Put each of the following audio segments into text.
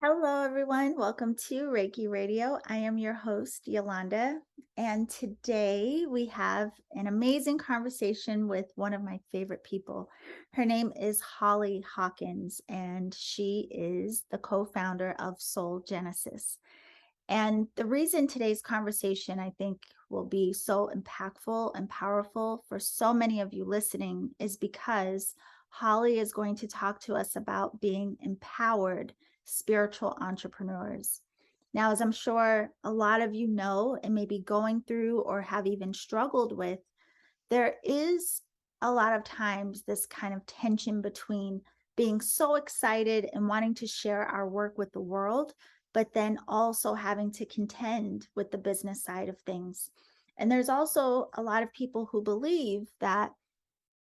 Hello, everyone. Welcome to Reiki Radio. I am your host, Yolanda, and today we have an amazing conversation with one of my favorite people. Her name is Holly Hawkins, and she is the co founder of Soul Genesis. And the reason today's conversation, I think, will be so impactful and powerful for so many of you listening is because Holly is going to talk to us about being empowered spiritual entrepreneurs. Now, as I'm sure a lot of you know and may be going through or have even struggled with, there is a lot of times this kind of tension between being so excited and wanting to share our work with the world, but then also having to contend with the business side of things. And there's also a lot of people who believe that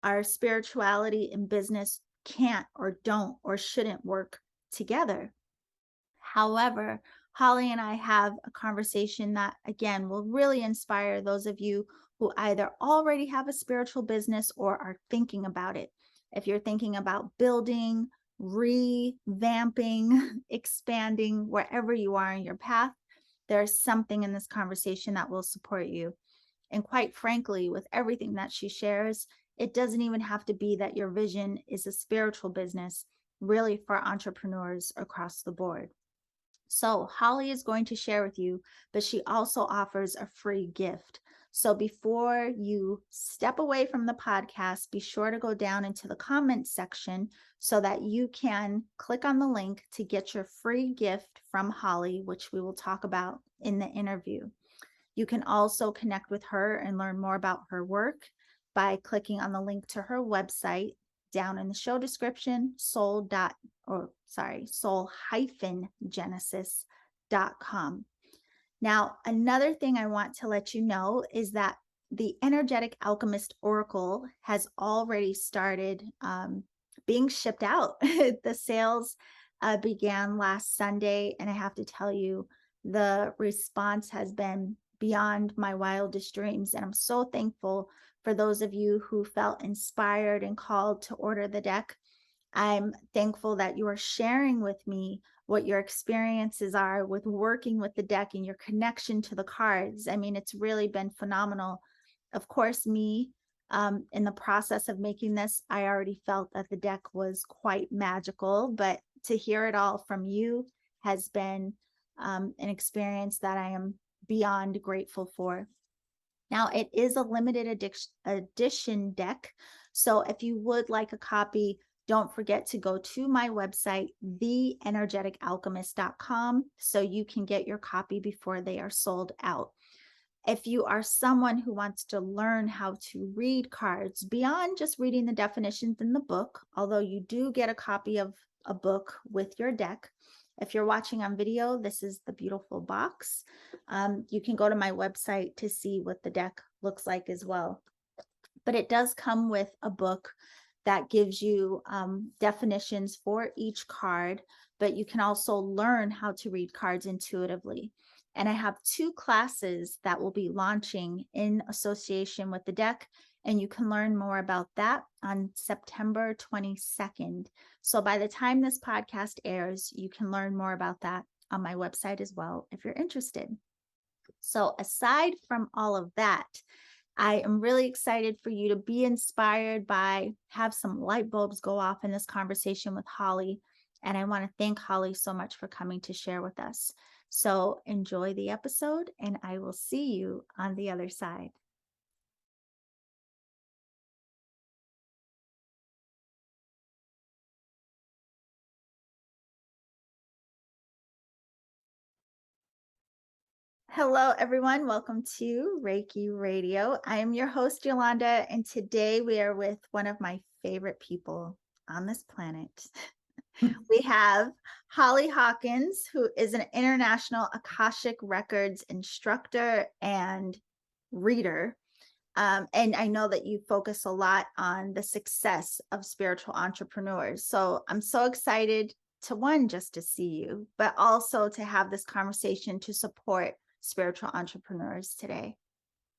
our spirituality and business can't or don't or shouldn't work together. However, Holly and I have a conversation that, again, will really inspire those of you who either already have a spiritual business or are thinking about it. If you're thinking about building, revamping, expanding, wherever you are in your path, there's something in this conversation that will support you. And quite frankly, with everything that she shares, it doesn't even have to be that your vision is a spiritual business, really for entrepreneurs across the board. So Holly is going to share with you, but she also offers a free gift. So before you step away from the podcast, be sure to go down into the comments section so that you can click on the link to get your free gift from Holly, which we will talk about in the interview. You can also connect with her and learn more about her work by clicking on the link to her website down in the show description, soul-genesis.com. Now, another thing I want to let you know is that the Energetic Alchemist Oracle has already started being shipped out. The sales began last Sunday, and I have to tell you, the response has been beyond my wildest dreams. And I'm so thankful for those of you who felt inspired and called to order the deck. I'm thankful that you are sharing with me what your experiences are with working with the deck and your connection to the cards. I mean, it's really been phenomenal. Of course, me, in the process of making this, I already felt that the deck was quite magical, but to hear it all from you has been an experience that I am beyond grateful for. Now, it is a limited edition deck. So if you would like a copy, don't forget to go to my website, theenergeticalchemist.com, so you can get your copy before they are sold out. If you are someone who wants to learn how to read cards beyond just reading the definitions in the book, although you do get a copy of a book with your deck. If you're watching on video, this is the beautiful box. You can go to my website to see what the deck looks like as well. But it does come with a book that gives you definitions for each card, but you can also learn how to read cards intuitively. And I have 2 classes that will be launching in association with the deck, and you can learn more about that on September 22nd. So by the time this podcast airs, you can learn more about that on my website as well if you're interested. So aside from all of that, I am really excited for you to be inspired by, have some light bulbs go off in this conversation with Holly. And I want to thank Holly so much for coming to share with us. So enjoy the episode, and I will see you on the other side. Hello, everyone. Welcome to Reiki Radio. I am your host, Yolanda, and today we are with one of my favorite people on this planet. We have Holly Hawkins, who is an international Akashic Records instructor and reader. And I know that you focus a lot on the success of spiritual entrepreneurs. So I'm so excited to, one, just to see you, but also to have this conversation to support spiritual entrepreneurs today.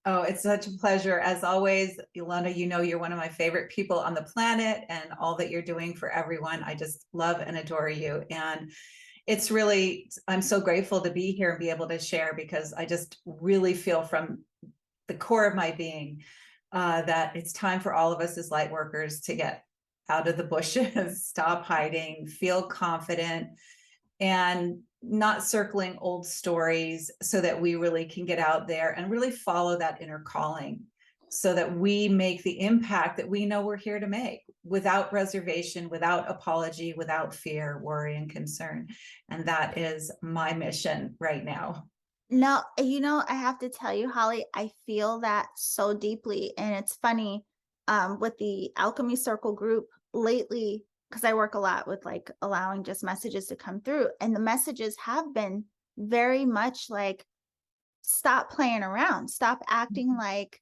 Oh, it's such a pleasure. As always, Yolanda, you know you're one of my favorite people on the planet, and all that you're doing for everyone. I just love and adore you. And it's really, I'm so grateful to be here and be able to share, because I just really feel from the core of my being that it's time for all of us as light workers to get out of the bushes, stop hiding, feel confident, and not circling old stories, so that we really can get out there and really follow that inner calling, so that we make the impact that we know we're here to make, without reservation, without apology, without fear, worry, and concern. And that is my mission right now. No, I have to tell you, Holly, I feel that so deeply. And it's funny, with the Alchemy Circle group lately, because I work a lot with like allowing just messages to come through. And the messages have been very much like, stop playing around, stop acting like,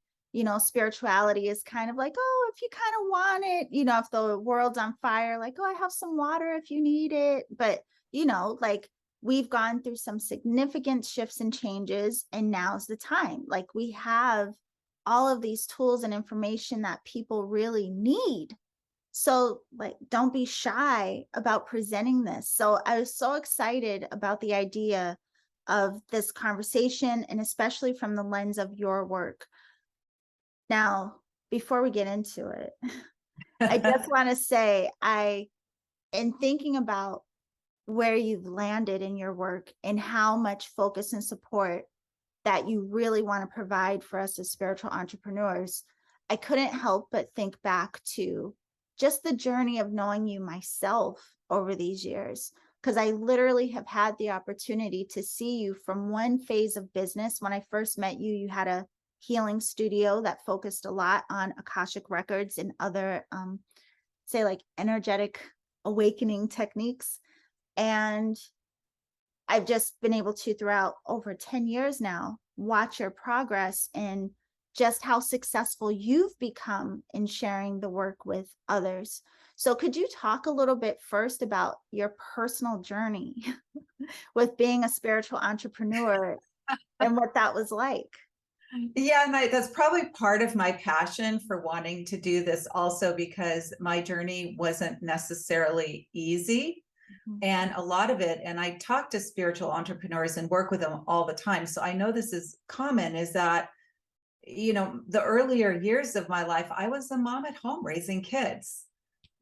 spirituality is kind of like, oh, if you kind of want it, if the world's on fire, like, oh, I have some water if you need it. But, like, we've gone through some significant shifts and changes, and now's the time. Like, we have all of these tools and information that people really need. So, like, don't be shy about presenting this. So, I was so excited about the idea of this conversation, and especially from the lens of your work. Now, before we get into it, I just want to say, in thinking about where you've landed in your work and how much focus and support that you really want to provide for us as spiritual entrepreneurs, I couldn't help but think back to just the journey of knowing you myself over these years. Because I literally have had the opportunity to see you from one phase of business. When I first met you, you had a healing studio that focused a lot on Akashic Records and other, say, like energetic awakening techniques. And I've just been able to, throughout over 10 years now, watch your progress and just how successful you've become in sharing the work with others. So could you talk a little bit first about your personal journey with being a spiritual entrepreneur and what that was like? Yeah, and that's probably part of my passion for wanting to do this also, because my journey wasn't necessarily easy. Mhm. And a lot of it, and I talk to spiritual entrepreneurs and work with them all the time, so I know this is common, is that, the earlier years of my life, I was a mom at home raising kids,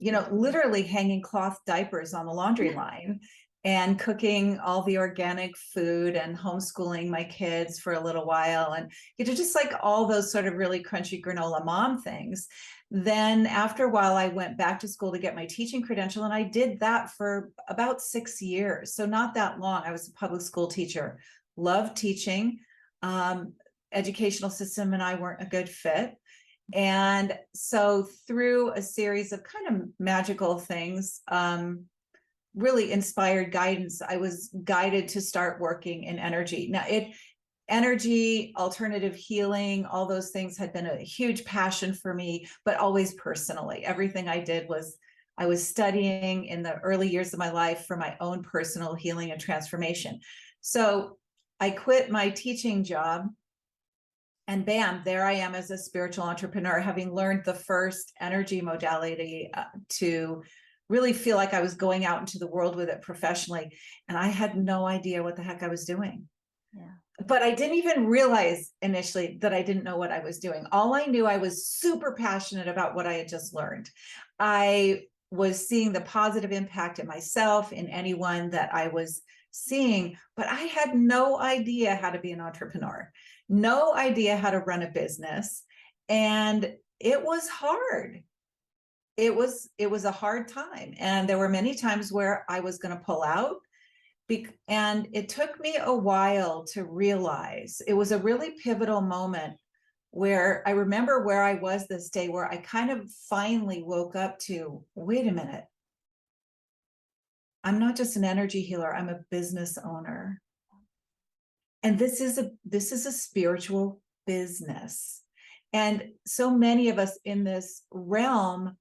literally hanging cloth diapers on the laundry line and cooking all the organic food and homeschooling my kids for a little while. And, just like all those sort of really crunchy granola mom things. Then after a while, I went back to school to get my teaching credential. And I did that for about 6 years. So not that long. I was a public school teacher, loved teaching. Educational system and I weren't a good fit. And so through a series of kind of magical things, really inspired guidance, I was guided to start working in energy. Now, energy, alternative healing, all those things had been a huge passion for me, but always personally. Everything I did was, I was studying in the early years of my life for my own personal healing and transformation. So I quit my teaching job, and bam, there I am as a spiritual entrepreneur, having learned the first energy modality to really feel like I was going out into the world with it professionally. And I had no idea what the heck I was doing. Yeah. But I didn't even realize initially that I didn't know what I was doing. All I knew, I was super passionate about what I had just learned. I was seeing the positive impact in myself, in anyone that I was seeing, but I had no idea how to be an entrepreneur, no idea how to run a business. And it was hard. It was a hard time. And there were many times where I was going to pull out. And it took me a while to realize, it was a really pivotal moment where I remember where I was this day, where I kind of finally woke up to, wait a minute, I'm not just an energy healer, I'm a business owner. And this is a spiritual business. And so many of us in this realm,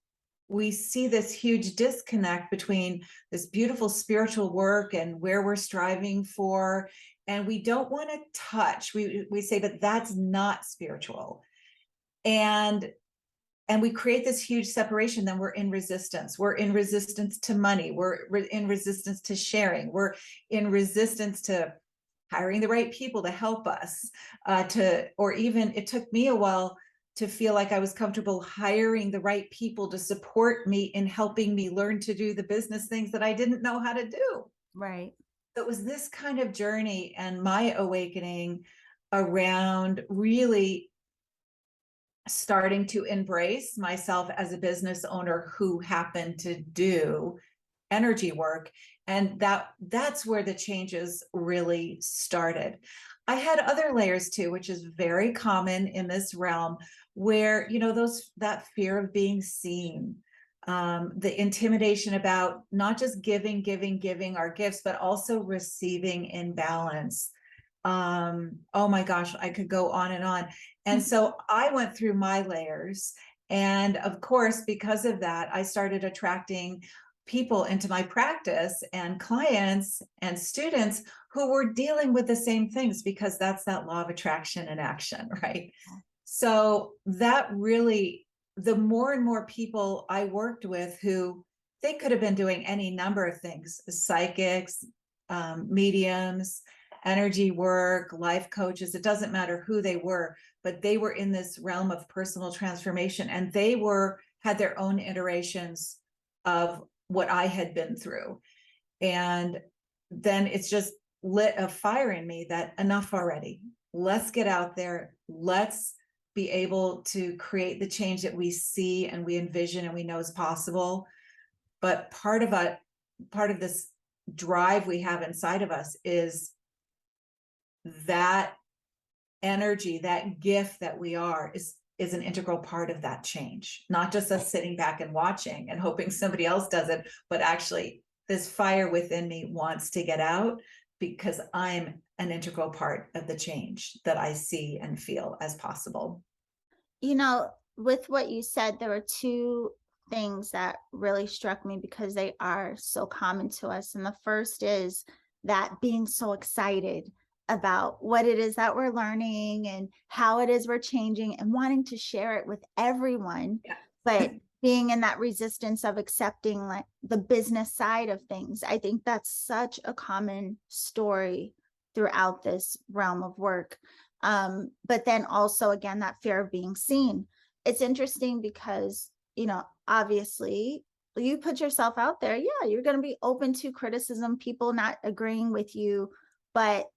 we see this huge disconnect between this beautiful spiritual work and where we're striving for. And we don't want to touch. We say, but that's not spiritual. And and we create this huge separation, then we're in resistance. We're in resistance to money. We're in resistance to sharing. We're in resistance to hiring the right people to help us, or even it took me a while to feel like I was comfortable hiring the right people to support me in helping me learn to do the business things that I didn't know how to do. Right. It was this kind of journey and my awakening around really starting to embrace myself as a business owner who happened to do energy work. And that's where the changes really started. I had other layers too, which is very common in this realm, where that fear of being seen, the intimidation about not just giving our gifts, but also receiving in balance. Oh my gosh, I could go on and on. And so I went through my layers. And of course, because of that, I started attracting people into my practice and clients and students who were dealing with the same things, because that's that law of attraction in action, right? So that really, the more and more people I worked with who they could have been doing any number of things, psychics, mediums, energy work, life coaches, it doesn't matter who they were, but they were in this realm of personal transformation, and they had their own iterations of what I had been through. And then it's just lit a fire in me that enough already. Let's get out there. Let's be able to create the change that we see and we envision and we know is possible. But part of this drive we have inside of us is that energy, that gift that we are is an integral part of that change. Not just us sitting back and watching and hoping somebody else does it, but actually this fire within me wants to get out, because I'm an integral part of the change that I see and feel as possible. With what you said, there were two things that really struck me because they are so common to us. And the first is that being so excited about what it is that we're learning and how it is we're changing and wanting to share it with everyone, Yeah. but being in that resistance of accepting like the business side of things. I think that's such a common story throughout this realm of work. But then also, again, that fear of being seen. It's interesting because, obviously, you put yourself out there. Yeah, you're going to be open to criticism, people not agreeing with you. But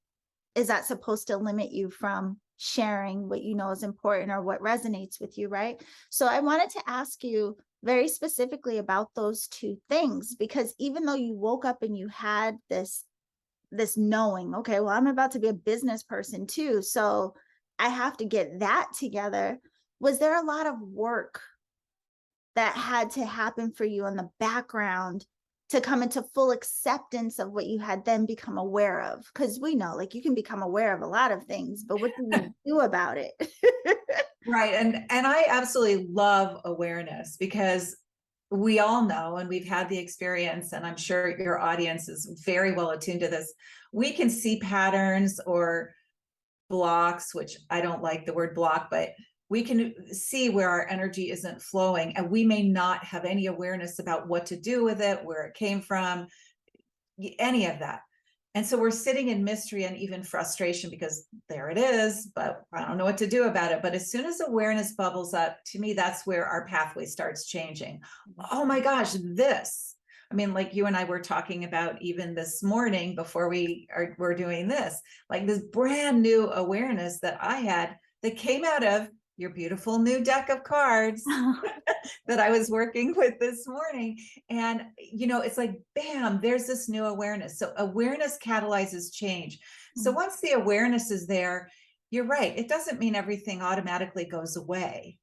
is that supposed to limit you from sharing what you know is important or what resonates with you, right? So I wanted to ask you very specifically about those two things, because even though you woke up and you had this knowing, okay, well, I'm about to be a business person too, so I have to get that together. Was there a lot of work that had to happen for you in the background to come into full acceptance of what you had then become aware of? Because we know, like, you can become aware of a lot of things, but what do you do about it? Right. And I absolutely love awareness, because we all know, and we've had the experience, and I'm sure your audience is very well attuned to this. We can see patterns or blocks, which I don't like the word block, but we can see where our energy isn't flowing, and we may not have any awareness about what to do with it, where it came from, any of that. And so we're sitting in mystery and even frustration, because there it is, but I don't know what to do about it. But as soon as awareness bubbles up, to me, that's where our pathway starts changing. Oh my gosh, I mean, like you and I were talking about even this morning before we're doing this, like this brand new awareness that I had that came out of your beautiful new deck of cards that I was working with this morning. And, it's like, bam, there's this new awareness. So awareness catalyzes change. So once the awareness is there, you're right. It doesn't mean everything automatically goes away.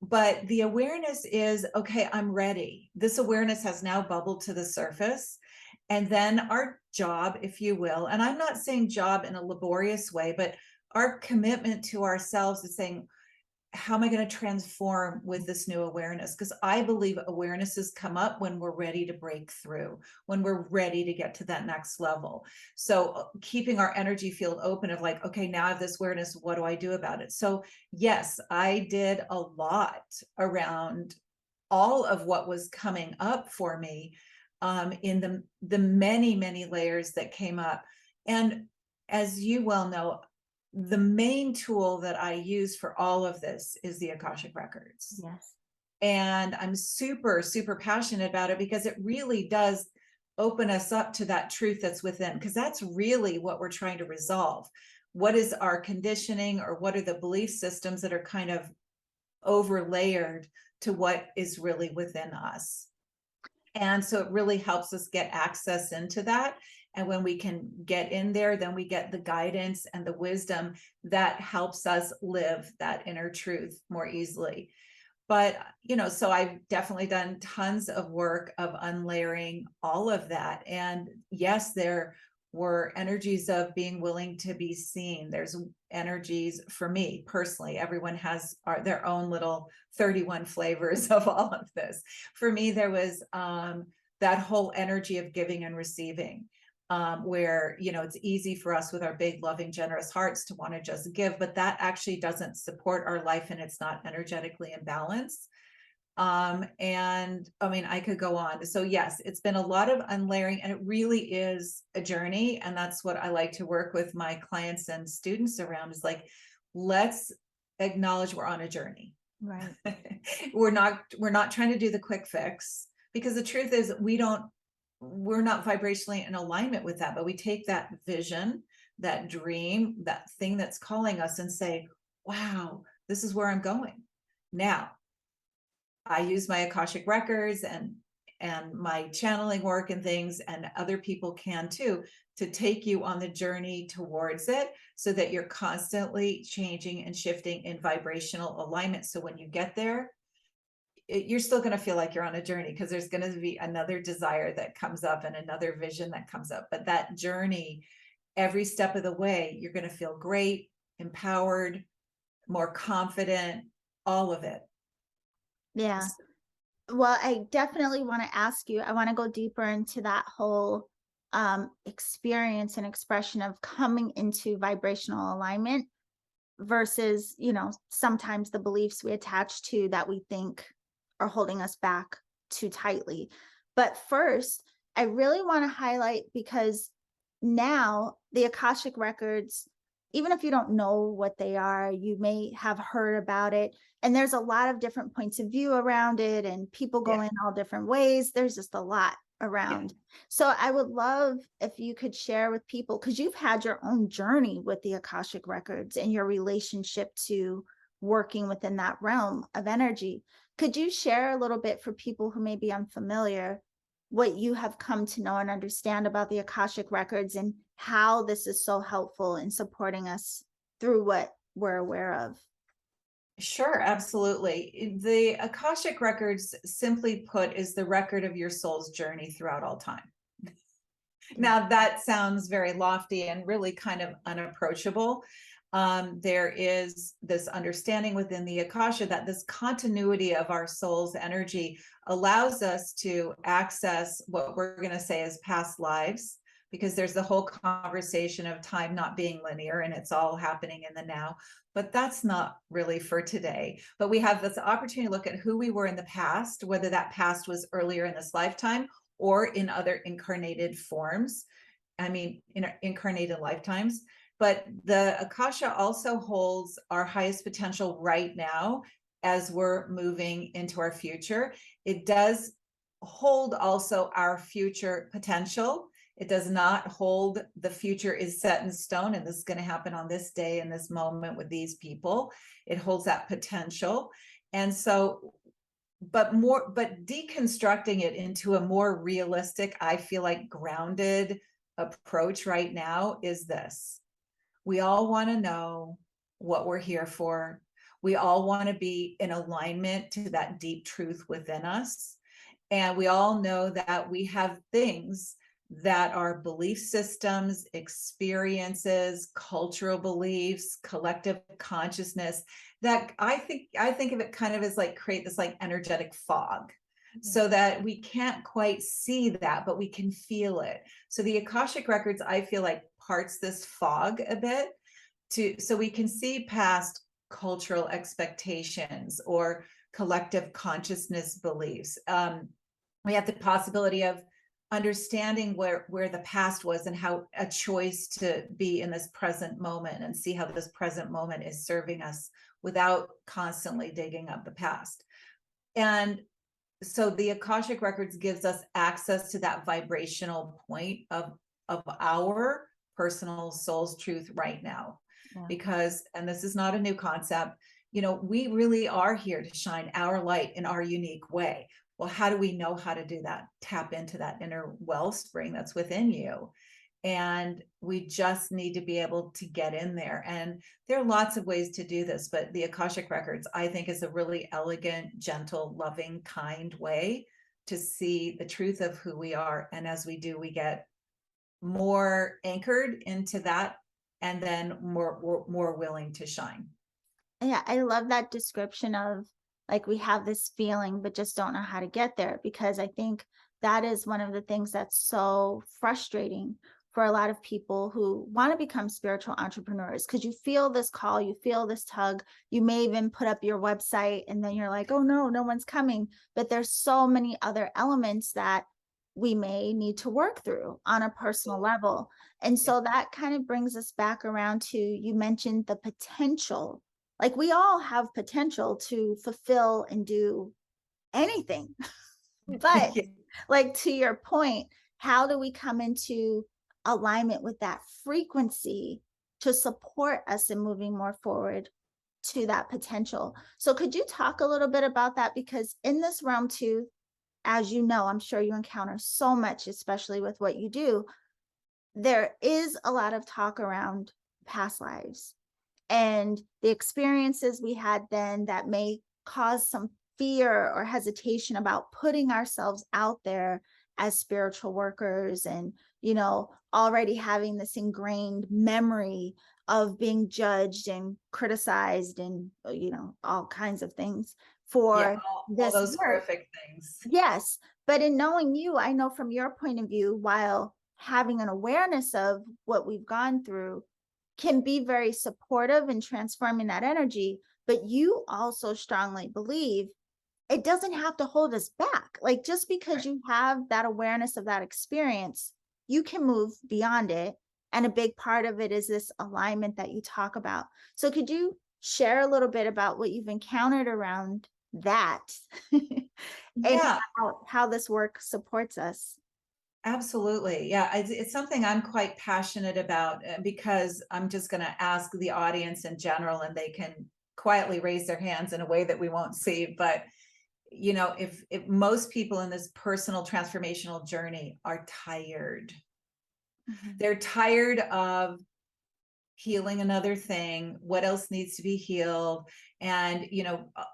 But the awareness is, okay, I'm ready. This awareness has now bubbled to the surface. And then our job, if you will, and I'm not saying job in a laborious way, but our commitment to ourselves is saying, how am I going to transform with this new awareness? Because I believe awarenesses come up when we're ready to break through, when we're ready to get to that next level. So keeping our energy field open of like, okay, now I have this awareness, what do I do about it? So yes, I did a lot around all of what was coming up for me, in the many, many layers that came up. And as you well know, the main tool that I use for all of this is the Akashic Records. Yes. And I'm super, super passionate about it because it really does open us up to that truth that's within, because that's really what we're trying to resolve. What is our conditioning, or what are the belief systems that are kind of overlayered to what is really within us? And so it really helps us get access into that. And when we can get in there, then we get the guidance and the wisdom that helps us live that inner truth more easily. But, so I've definitely done tons of work of unlayering all of that. And yes, there were energies of being willing to be seen. There's energies for me personally. Everyone has their own little 31 flavors of all of this. For me, there was that whole energy of giving and receiving. Where, it's easy for us with our big, loving, generous hearts to want to just give, but that actually doesn't support our life, and it's not energetically in balance. And I mean, I could go on. So yes, it's been a lot of unlayering, and it really is a journey. And that's what I like to work with my clients and students around, is like, let's acknowledge we're on a journey. Right. We're not trying to do the quick fix, because the truth is we're not vibrationally in alignment with that, but we take that vision, that dream, that thing that's calling us, and say, wow, this is where I'm going. Now, I use my Akashic Records and my channeling work and things, and other people can too, to take you on the journey towards it, so that you're constantly changing and shifting in vibrational alignment. So when you get there, you're still going to feel like you're on a journey, because there's going to be another desire that comes up and another vision that comes up. But that journey, every step of the way, you're going to feel great, empowered, more confident, all of it. Yeah. Well, I definitely want to ask you, I want to go deeper into that whole experience and expression of coming into vibrational alignment versus, sometimes the beliefs we attach to that we think are holding us back too tightly. But first, I really want to highlight, because now the Akashic Records, even if you don't know what they are, you may have heard about it. And there's a lot of different points of view around it, and people go Yeah. in all different ways. There's just a lot around. So I would love if you could share with people, because you've had your own journey with the Akashic Records and your relationship to working within that realm of energy. Could you share a little bit for people who may be unfamiliar, what you have come to know and understand about the Akashic Records, and how this is so helpful in supporting us through what we're aware of? Sure, absolutely. The Akashic Records, simply put, is the record of your soul's journey throughout all time. Now, that sounds very lofty and really kind of unapproachable. There is this understanding within the Akasha that this continuity of our soul's energy allows us to access what we're going to say is past lives, because there's the whole conversation of time not being linear and it's all happening in the now. But that's not really for today. But we have this opportunity to look at who we were in the past, whether that past was earlier in this lifetime or in other incarnated forms. I mean, in incarnated lifetimes. But the Akasha also holds our highest potential right now as we're moving into our future. It does hold also our future potential. It does not hold the future is set in stone and this is going to happen on this day in this moment with these people. It holds that potential. And so, but deconstructing it into a more realistic, I feel like grounded approach right now is this. We all want to know what we're here for. We all want to be in alignment to that deep truth within us. And we all know that we have things that are belief systems, experiences, cultural beliefs, collective consciousness, that I think of it kind of as like create this like energetic fog, so that we can't quite see that, but we can feel it. So the Akashic Records, I feel like, parts this fog a bit so we can see past cultural expectations or collective consciousness beliefs. We have the possibility of understanding where the past was and how a choice to be in this present moment and see how this present moment is serving us without constantly digging up the past. And so the Akashic Records gives us access to that vibrational point of our personal soul's truth right now. Yeah. Because, and this is not a new concept, we really are here to shine our light in our unique way. Well, how do we know how to do that? Tap into that inner wellspring that's within you. And we just need to be able to get in there. And there are lots of ways to do this, but the Akashic Records, I think, is a really elegant, gentle, loving, kind way to see the truth of who we are. And as we do, we get more anchored into that, and then more willing to shine. Yeah, I love that description of like we have this feeling, but just don't know how to get there, because I think that is one of the things that's so frustrating for a lot of people who want to become spiritual entrepreneurs, because you feel this call, you feel this tug, you may even put up your website and then you're like, oh no, no one's coming. But there's so many other elements that we may need to work through on a personal level. And so that kind of brings us back around to, you mentioned the potential. Like we all have potential to fulfill and do anything. But Yeah. like to your point, how do we come into alignment with that frequency to support us in moving more forward to that potential? So could you talk a little bit about that? Because in this realm too, as you know, I'm sure you encounter so much, especially with what you do, there is a lot of talk around past lives and the experiences we had then that may cause some fear or hesitation about putting ourselves out there as spiritual workers, and already having this ingrained memory of being judged and criticized and all kinds of things Yeah, for all this those work. horrific things. Yes, but in knowing you, I know from your point of view, while having an awareness of what we've gone through can be very supportive in transforming that energy, but you also strongly believe it doesn't have to hold us back. Like just because you have that awareness of that experience, you can move beyond it. And a big part of it is this alignment that you talk about. So could you share a little bit about what you've encountered around that and Yeah, how this work supports us? absolutely. Yeah, it's something I'm quite passionate about, because I'm just going to ask the audience in general, and they can quietly raise their hands in a way that we won't see. But if most people in this personal transformational journey are tired, Mhm. they're tired of healing another thing, what else needs to be healed. And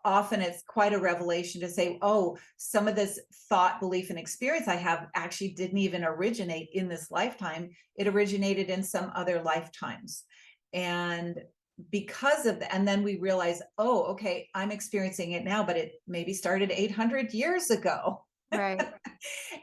often it's quite a revelation to say, oh, some of this thought, belief, and experience I have actually didn't even originate in this lifetime. It originated in some other lifetimes. And because of that, and then we realize, oh, okay, I'm experiencing it now, but it maybe started 800 years ago. Right.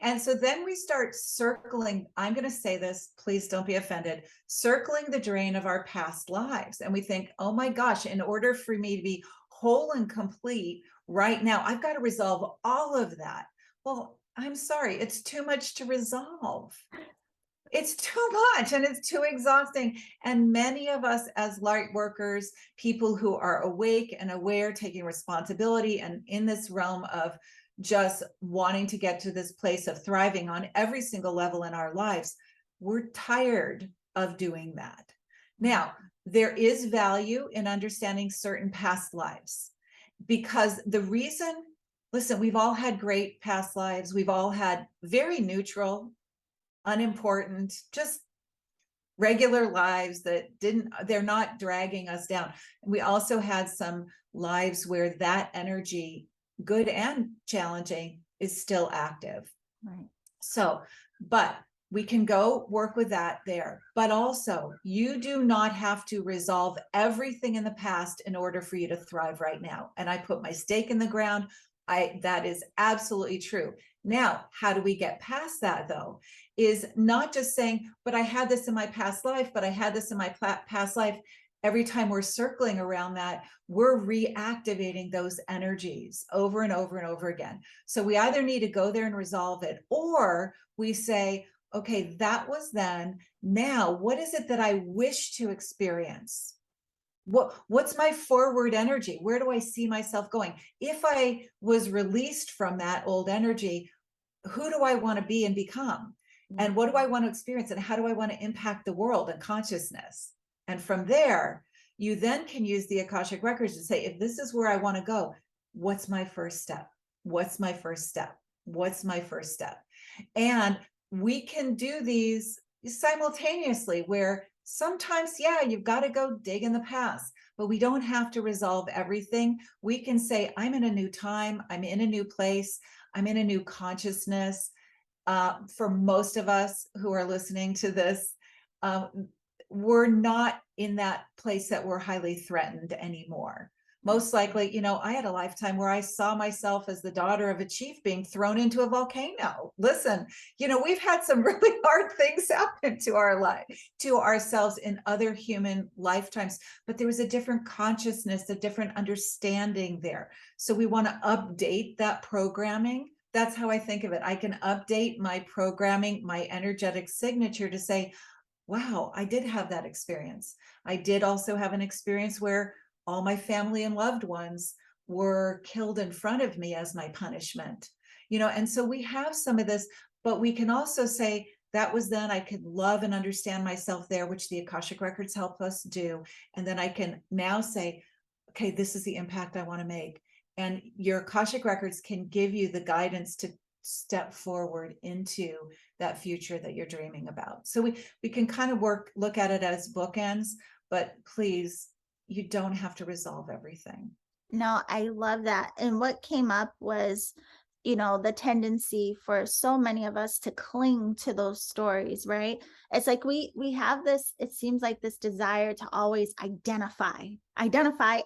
And so then we start circling, I'm going to say this, please don't be offended, circling the drain of our past lives. And we think, oh my gosh, in order for me to be whole and complete right now, I've got to resolve all of that. Well, I'm sorry, it's too much to resolve. It's too much and it's too exhausting. And many of us as light workers, people who are awake and aware, taking responsibility and in this realm of just wanting to get to this place of thriving on every single level in our lives, we're tired of doing that. Now, there is value in understanding certain past lives, because the reason, listen, we've all had great past lives. We've all had very neutral, unimportant, just regular lives they're not dragging us down. We also had some lives where that energy, good and challenging, is still active. Right. So, but we can go work with that there. But also, you do not have to resolve everything in the past in order for you to thrive right now. And I put my stake in the ground. That is absolutely true. Now, how do we get past that though? Is not just saying, but I had this in my past life, but I had this in my past life. Every time we're circling around that, we're reactivating those energies over and over and over again. So we either need to go there and resolve it, or we say, okay, that was then. Now, what is it that I wish to experience? What's my forward energy? Where do I see myself going? If I was released from that old energy, who do I want to be and become? And what do I want to experience? And how do I want to impact the world and consciousness? And from there, you then can use the Akashic Records to say, if this is where I want to go, what's my first step? What's my first step? What's my first step? And we can do these simultaneously, where sometimes, yeah, you've got to go dig in the past, but we don't have to resolve everything. We can say, I'm in a new time, I'm in a new place, I'm in a new consciousness. For most of us who are listening to this, we're not in that place that we're highly threatened anymore. Most likely, I had a lifetime where I saw myself as the daughter of a chief being thrown into a volcano. Listen, we've had some really hard things happen to our life, to ourselves in other human lifetimes, but there was a different consciousness, a different understanding there. So we want to update that programming. That's how I think of it. I can update my programming, my energetic signature to say, wow, I did have that experience. I did also have an experience where all my family and loved ones were killed in front of me as my punishment. And so we have some of this, but we can also say that was then I could love and understand myself there, which the Akashic Records help us do. And then I can now say, okay, this is the impact I want to make. And your Akashic Records can give you the guidance to step forward into that future that you're dreaming about. So we can kind of look at it as bookends, but please, you don't have to resolve everything. No, I love that. And what came up was, the tendency for so many of us to cling to those stories, right? It's like we have this, it seems like this desire to always identify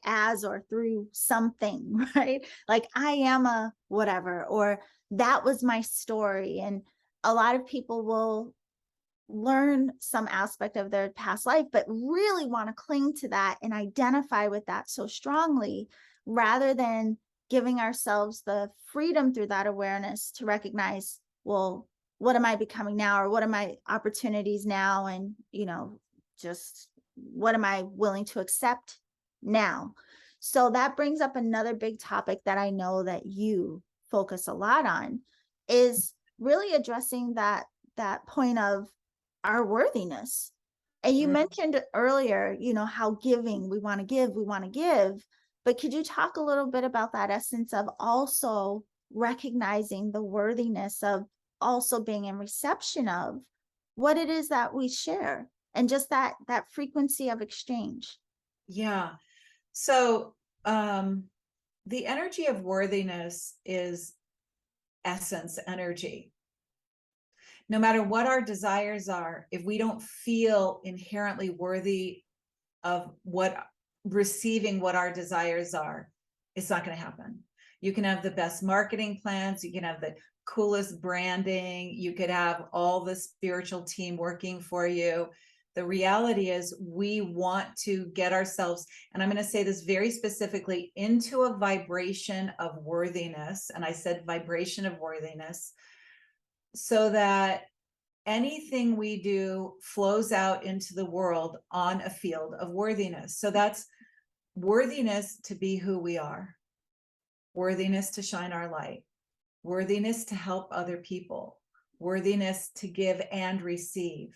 as or through something, right? Like I am a whatever, or that was my story. And a lot of people will learn some aspect of their past life, but really want to cling to that and identify with that so strongly, rather than giving ourselves the freedom through that awareness to recognize, well, what am I becoming now? Or what are my opportunities now? And, just what am I willing to accept now? So that brings up another big topic that I know that you focus a lot on, is really addressing that point of our worthiness. And you mentioned earlier, how giving, we want to give. But could you talk a little bit about that essence of also recognizing the worthiness of also being in reception of what it is that we share, and just that frequency of exchange? Yeah. So the energy of worthiness is essence energy. No matter what our desires are, if we don't feel inherently worthy of receiving what our desires are, it's not going to happen. You can have the best marketing plans, you can have the coolest branding, you could have all the spiritual team working for you. The reality is we want to get ourselves, and I'm going to say this very specifically, into a vibration of worthiness. And I said vibration of worthiness, so that anything we do flows out into the world on a field of worthiness. So that's worthiness to be who we are, worthiness to shine our light, worthiness to help other people, worthiness to give and receive.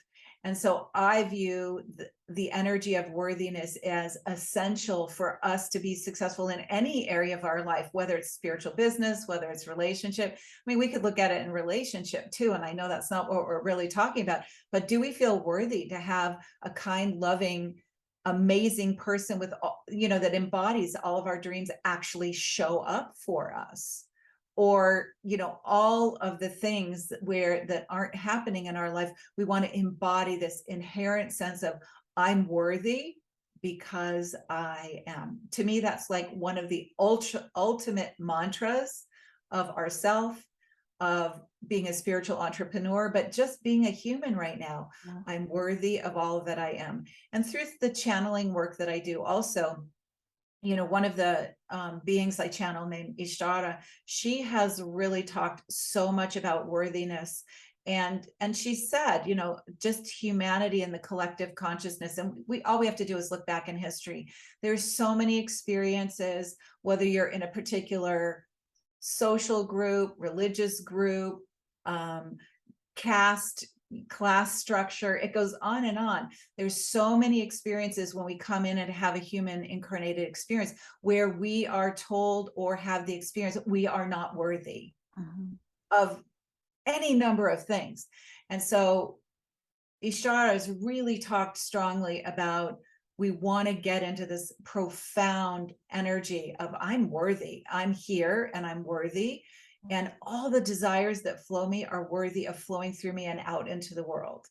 And so I view the energy of worthiness as essential for us to be successful in any area of our life, whether it's spiritual business, whether it's relationship. I mean, we could look at it in relationship too. And I know that's not what we're really talking about, but do we feel worthy to have a kind, loving, amazing person with, that embodies all of our dreams actually show up for us? or, all of the things that aren't happening in our life. We want to embody this inherent sense of I'm worthy because I am. To me, that's like one of the ultimate mantras of ourself, of being a spiritual entrepreneur, but just being a human right now. Yeah. I'm worthy of all that I am. And through the channeling work that I do also, one of the beings I channel named Instructor, she has really talked so much about worthiness. And she said, just humanity and the collective consciousness. And all we have to do is look back in history. There's so many experiences, whether you're in a particular social group, religious group, caste, class structure, it goes on and on. There's so many experiences when we come in and have a human incarnated experience where we are told or have the experience that we are not worthy of any number of things. And so Ishara has really talked strongly about, we want to get into this profound energy of I'm worthy, I'm here and I'm worthy. And all the desires that flow me are worthy of flowing through me and out into the world.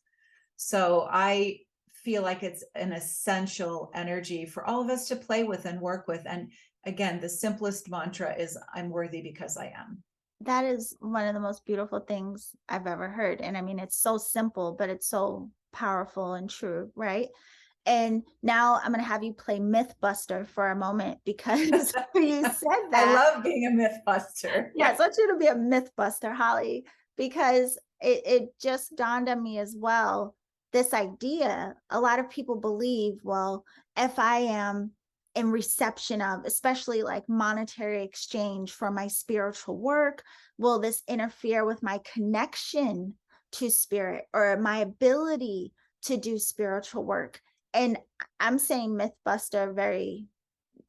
So I feel like it's an essential energy for all of us to play with and work with. And again, the simplest mantra is I'm worthy because I am. That is one of the most beautiful things I've ever heard. And I mean, it's so simple, but it's so powerful and true, right? And now I'm going to have you play Mythbuster for a moment because you said I that. love being a myth buster. Yes, I want you to be a Mythbuster, Holly, because it just dawned on me as well. This idea, a lot of people believe, well, if I am in reception of, especially like monetary exchange for my spiritual work, will this interfere with my connection to spirit or my ability to do spiritual work? And I'm saying Mythbuster very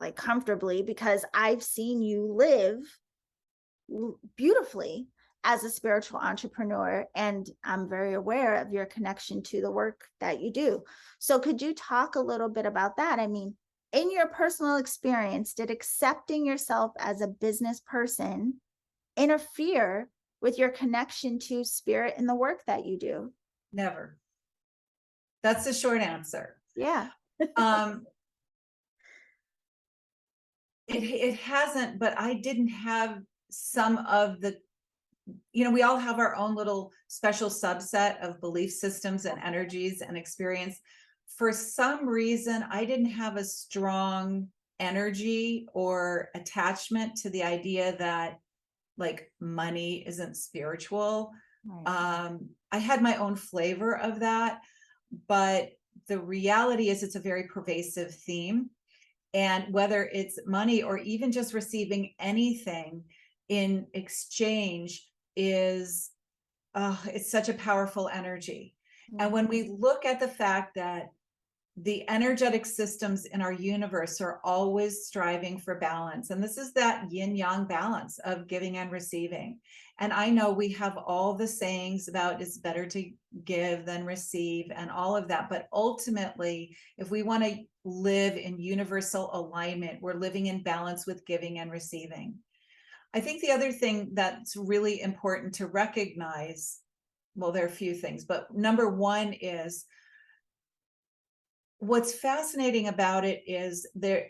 like comfortably because I've seen you live beautifully as a spiritual entrepreneur, and I'm very aware of your connection to the work that you do. So could you talk a little bit about that? I mean, in your personal experience, did accepting yourself as a business person interfere with your connection to spirit and the work that you do? Never. That's the short answer. Yeah. It hasn't, but I didn't have some of the, we all have our own little special subset of belief systems and energies and experience. For some reason, I didn't have a strong energy or attachment to the idea that like money isn't spiritual. Right. I had my own flavor of that, but the reality is it's a very pervasive theme. And whether it's money or even just receiving anything in exchange is, it's such a powerful energy. And when we look at the fact that the energetic systems in our universe are always striving for balance, and this is that yin yang balance of giving and receiving. And I know we have all the sayings about it's better to give than receive and all of that, but ultimately, if we want to live in universal alignment, we're living in balance with giving and receiving. I think the other thing that's really important to recognize, well, there are a few things, but number one is, what's fascinating about it is the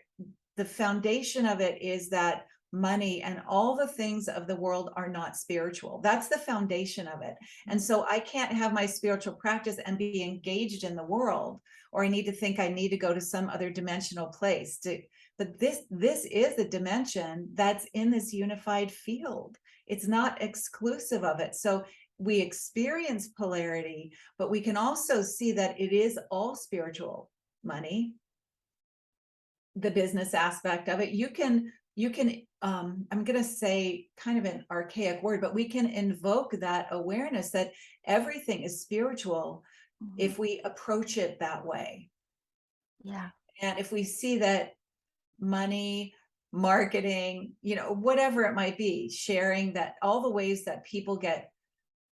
foundation of it is that money and all the things of the world are not spiritual. That's the foundation of it. And so I can't have my spiritual practice and be engaged in the world, or I need to think I need to go to some other dimensional place to, but this is the dimension that's in this unified field. It's not exclusive of it. So we experience polarity, but we can also see that it is all spiritual. Money, the business aspect of it, you can I'm going to say kind of an archaic word, but we can invoke that awareness that everything is spiritual if we approach it that way. Yeah. And if we see that money, marketing, whatever it might be, sharing, that all the ways that people get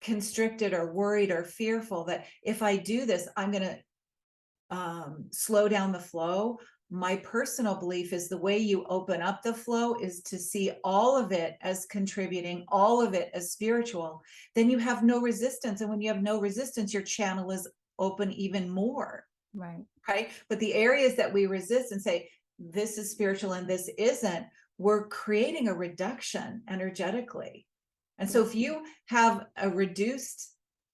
constricted or worried or fearful that if I do this, I'm going to slow down the flow. my personal belief is the way you open up the flow is to see all of it as contributing, all of it as spiritual. Then you have no resistance. And when you have no resistance, your channel is open even more. Right. Right. But the areas that we resist and say, this is spiritual and this isn't, we're creating a reduction energetically. And so Yeah. if you have a reduced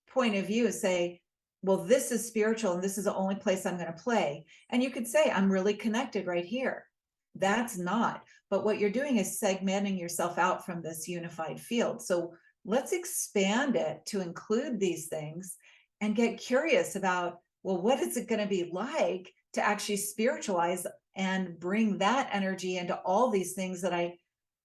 point of view, say, well, this is spiritual and this is the only place I'm going to play. And you could say, I'm really connected right here. That's not. But what you're doing is segmenting yourself out from this unified field. So let's expand it to include these things and get curious about, well, what is it going to be like to actually spiritualize and bring that energy into all these things that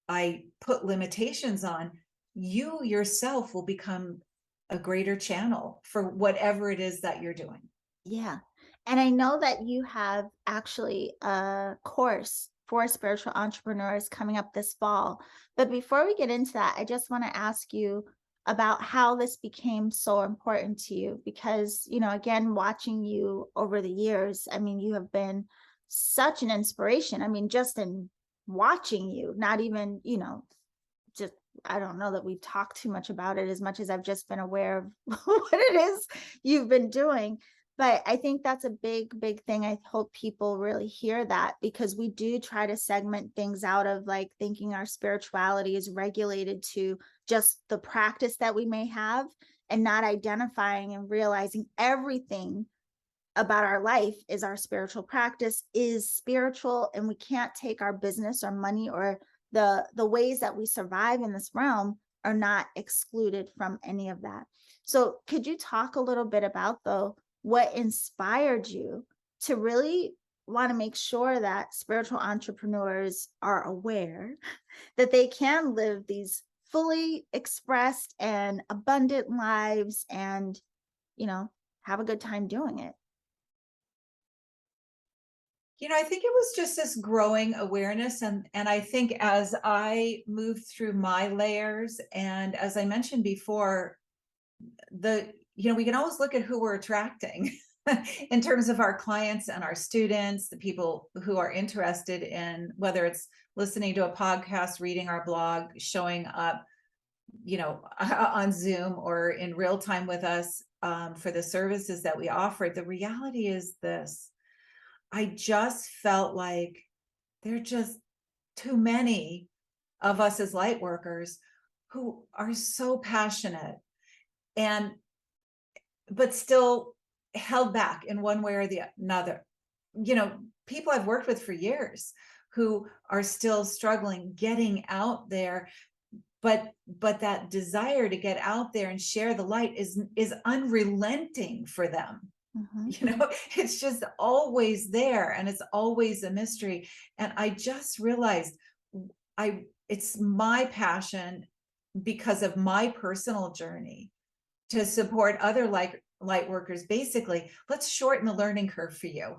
I put limitations on? You yourself will become a greater channel for whatever it is that you're doing. Yeah. And I know that you have actually a course for spiritual entrepreneurs coming up this fall. But before we get into that, I just want to ask you about how this became so important to you because, again, watching you over the years, I mean, you have been such an inspiration. I mean, just in watching you, not even, just I don't know that we've talked too much about it as much as I've just been aware of what it is you've been doing. But I think that's a big, big thing. I hope people really hear that because we do try to segment things out of like thinking our spirituality is regulated to just the practice that we may have and not identifying and realizing everything about our life is our spiritual practice is spiritual, and we can't take our business or money or the ways that we survive in this realm are not excluded from any of that. So could you talk a little bit about though what inspired you to really want to make sure that spiritual entrepreneurs are aware that they can live these fully expressed and abundant lives and have a good time doing it? I think it was just this growing awareness. And I think as I moved through my layers, and as I mentioned before, we can always look at who we're attracting in terms of our clients and our students, the people who are interested in whether it's listening to a podcast, reading our blog, showing up, on Zoom or in real time with us for the services that we offer. The reality is this. I just felt like there are just too many of us as light workers who are so passionate but still held back in one way or the another. People I've worked with for years who are still struggling getting out there, but that desire to get out there and share the light is unrelenting for them. Mhm. It's just always there and it's always a mystery. And I just realized it's my passion because of my personal journey to support other light workers. Basically, let's shorten the learning curve for you.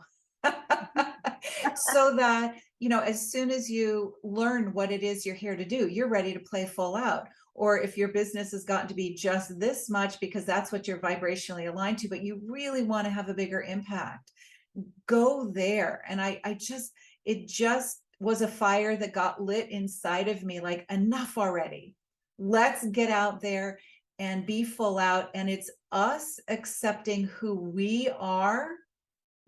So that, as soon as you learn what it is you're here to do, you're ready to play full out. Or if your business has gotten to be just this much because that's what you're vibrationally aligned to, but you really want to have a bigger impact, go there. And it just was a fire that got lit inside of me, like, enough already. Let's get out there and be full out. And it's us accepting who we are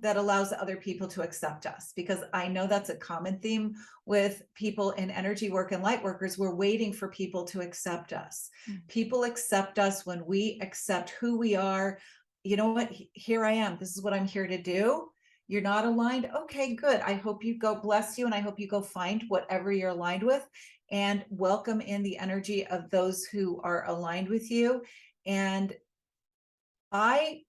that allows other people to accept us, because I know that's a common theme with people in energy work and light workers. We're waiting for people to accept us. People accept us when we accept who we are. You know what? Here I am. This is what I'm here to do. You're not aligned. Okay, good. I hope you go, bless you. And I hope you go find whatever you're aligned with and welcome in the energy of those who are aligned with you. And I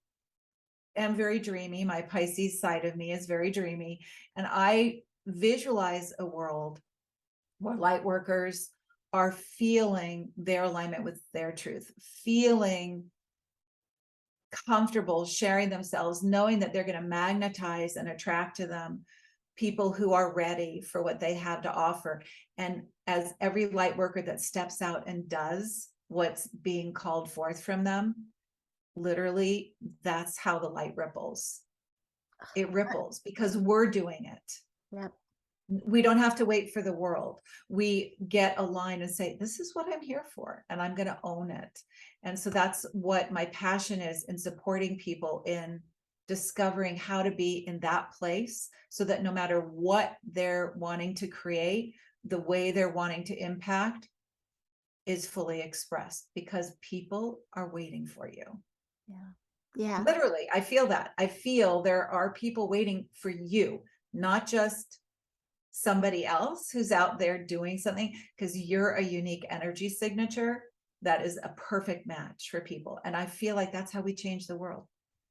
am very dreamy. My Pisces side of me is very dreamy. And I visualize a world where light workers are feeling their alignment with their truth, feeling comfortable sharing themselves, knowing that they're going to magnetize and attract to them people who are ready for what they have to offer. And as every light worker that steps out and does what's being called forth from them, literally, that's how the light ripples. It ripples because we're doing it. Yep. We don't have to wait for the world. We get a line and say, this is what I'm here for, and I'm going to own it. And so that's what my passion is, in supporting people in discovering how to be in that place, so that no matter what they're wanting to create, the way they're wanting to impact is fully expressed, because people are waiting for you. Yeah. Yeah. Literally, I feel that. I feel there are people waiting for you, not just somebody else who's out there doing something, because you're a unique energy signature that is a perfect match for people. And I feel like that's how we change the world.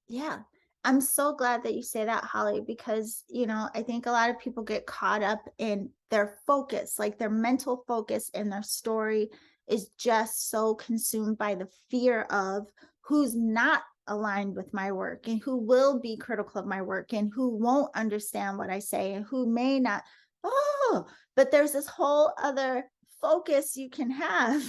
Yeah. I'm so glad that you say that, Holly, because, I think a lot of people get caught up in their focus, like their mental focus and their story is just so consumed by the fear of who's not aligned with my work and who will be critical of my work and who won't understand what I say and who may not. Oh, but there's this whole other focus you can have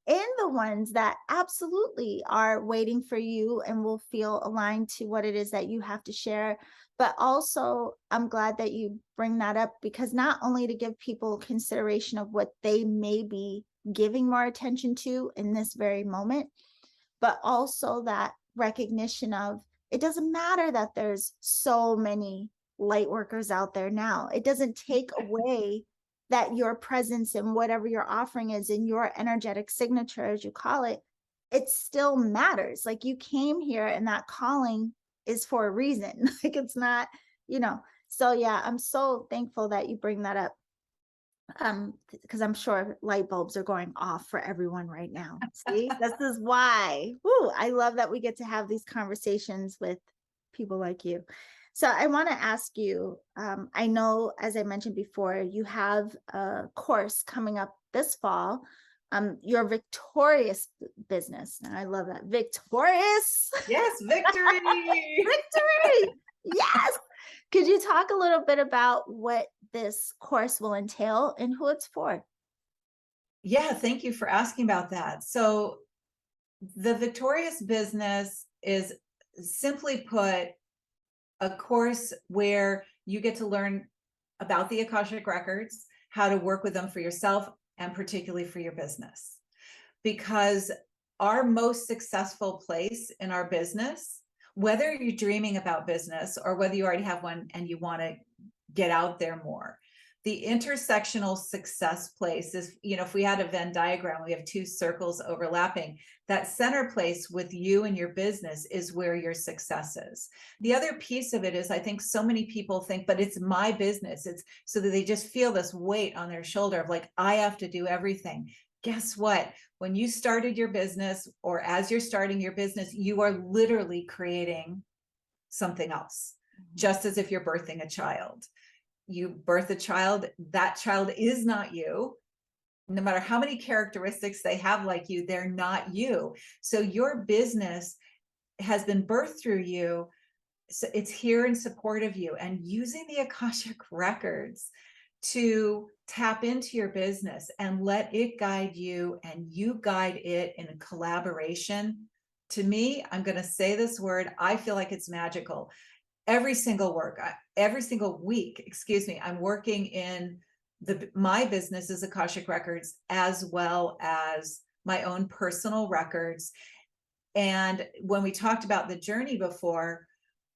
in the ones that absolutely are waiting for you and will feel aligned to what it is that you have to share. But also, I'm glad that you bring that up, because not only to give people consideration of what they may be giving more attention to in this very moment, but also that recognition of, it doesn't matter that there's so many light workers out there now. It doesn't take away that your presence and whatever your offering is in your energetic signature, as you call it still matters. Like, you came here and that calling is for a reason. Like, it's not, so yeah, I'm so thankful that you bring that up. Because I'm sure light bulbs are going off for everyone right now. See, this is why. Woo, I love that we get to have these conversations with people like you. So I want to ask you, I know, as I mentioned before, you have a course coming up this fall, your victorious business. And I love that. Victorious. Yes, victory. Victory. Yes. Could you talk a little bit about what this course will entail and who it's for? Yeah, thank you for asking about that. So the victorious business is, simply put, a course where you get to learn about the Akashic Records, how to work with them for yourself, and particularly for your business. Because our most successful place in our business, whether you're dreaming about business or whether you already have one and you want to get out there more, the intersectional success place is, if we had a Venn diagram, we have two circles overlapping. That center place with you and your business is where your success is. The other piece of it is, I think so many people think, but it's my business. It's so that they just feel this weight on their shoulder of like, I have to do everything. Guess what? When you started your business, or as you're starting your business, you are literally creating something else, just as if you're birthing a child. You birth a child, that child is not you. No matter how many characteristics they have like you, they're not you. So your business has been birthed through you. So it's here in support of you, and using the Akashic Records to tap into your business and let it guide you, and you guide it in a collaboration. To me, I'm going to say this word, I feel like it's magical. Every single week, I'm working in my business is Akashic Records, as well as my own personal records. And when we talked about the journey before,